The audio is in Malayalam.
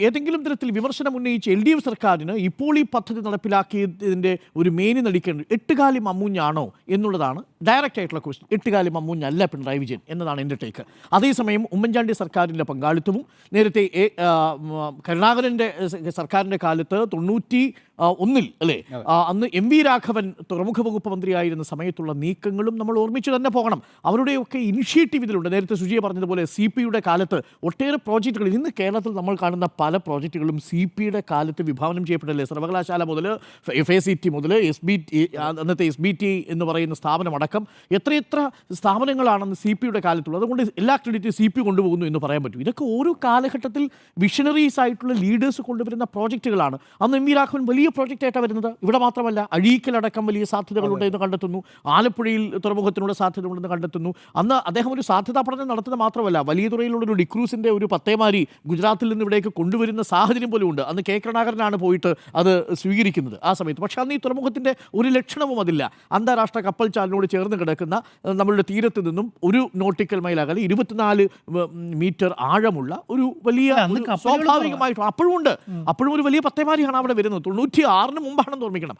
ഏതെങ്കിലും തരത്തിൽ വിമർശനം ഉന്നയിച്ച് LDF സർക്കാരിന് ഇപ്പോൾ ഈ പദ്ധതി നടപ്പിലാക്കിയതിൻ്റെ ഒരു മേനി നടിക്കേണ്ടത് എട്ടുകാലി മമ്മൂഞ്ഞാണോ എന്നുള്ളതാണ് ഡയറക്റ്റ് ആയിട്ടുള്ള ക്വസ്റ്റ്യൻ. എട്ടുകാലി മമ്മൂഞ്ഞല്ല പിണറായി വിജയൻ എന്നതാണ് എൻ്റെ ടേക്ക്. അതേസമയം ഉമ്മൻചാണ്ടി സർക്കാരിൻ്റെ പങ്കാളിത്തവും നേരത്തെ കരുണാകരൻ്റെ സർക്കാരിൻ്റെ കാലത്ത് 91 അല്ലേ, അന്ന് MV രാഘവൻ തുറമുഖ വകുപ്പ് മന്ത്രിയായിരുന്ന സമയത്തുള്ള നീക്കങ്ങളും നമ്മൾ ഓർമ്മിച്ചു തന്നെ പോകണം. അവരുടെയൊക്കെ ഇനിഷ്യേറ്റീവ് ഇതിലുണ്ട്. നേരത്തെ സുജിയെ പറഞ്ഞതുപോലെ CP-യുടെ കാലത്ത് ഒട്ടേറെ പ്രോജക്റ്റുകൾ, ഇന്ന് കേരളത്തിൽ നമ്മൾ കാണുന്ന പല പ്രോജക്റ്റുകളും CP-യുടെ കാലത്ത് വിഭാവനം ചെയ്യപ്പെട്ടല്ലേ. സർവകലാശാല മുതൽ FACT മുതൽ അന്നത്തെ SBT എന്ന് പറയുന്ന സ്ഥാപനം അടക്കം എത്രയെത്ര സ്ഥാപനങ്ങളാണെന്ന് CP-യുടെ കാലത്തുള്ളത്. അതുകൊണ്ട് എല്ലാ ക്രെഡിറ്റ് CP കൊണ്ടുപോകുന്നു എന്ന് പറയാൻ പറ്റും. ഇതൊക്കെ ഓരോ കാലഘട്ടത്തിൽ വിഷണറീസ് ആയിട്ടുള്ള ലീഡേഴ്സ് കൊണ്ടുവരുന്ന പ്രോജക്റ്റുകളാണ്. അന്ന് MV രാഘവൻ വലിയ പ്രോജക്റ്റായിട്ടാണ് വരുന്നത്. ഇവിടെ മാത്രമല്ല, അഴീക്കലടക്കം വലിയ സാധ്യതകളുണ്ട് എന്ന് കണ്ടെത്തുന്നു. ആലപ്പുഴയിൽ തുറമുഖത്തിനുള്ള സാധ്യത ഉണ്ടെന്ന് കണ്ടെത്തുന്നു. അന്ന് അദ്ദേഹം ഒരു സാധ്യതാ പഠനം നടത്തുന്നത് മാത്രമല്ല, വലിയ തുറയിലുള്ളൊരു ഡിക്രൂസിൻ്റെ ഒരു പത്തേമാരി ഗുജറാത്തിൽ നിന്ന് ഇവിടേക്ക് കൊണ്ടുവരുന്ന സാഹചര്യം പോലും ഉണ്ട്. അന്ന് കരുണാകരനാണ് പോയിട്ട് അത് സ്വീകരിക്കുന്നത് ആ സമയത്ത്. പക്ഷേ അന്ന് ഈ തുറമുഖത്തിൻ്റെ ഒരു ലക്ഷണവും അതില്ല. അന്താരാഷ്ട്ര കപ്പൽ ചാലിനോട് ചേർന്ന് കിടക്കുന്ന നമ്മളുടെ തീരത്ത് നിന്നും ഒരു നോട്ടിക്കൽ മൈൽ അകലെ 24 മീറ്റർ ആഴമുള്ള ഒരു വലിയ സ്വാഭാവികമായിട്ടും അപ്പോഴും ഉണ്ട്. അപ്പോഴും ഒരു വലിയ പത്തേമാരിയാണ് അവിടെ വരുന്നത്. 96 മുമ്പാണെന്ന് ഓർമ്മിക്കണം.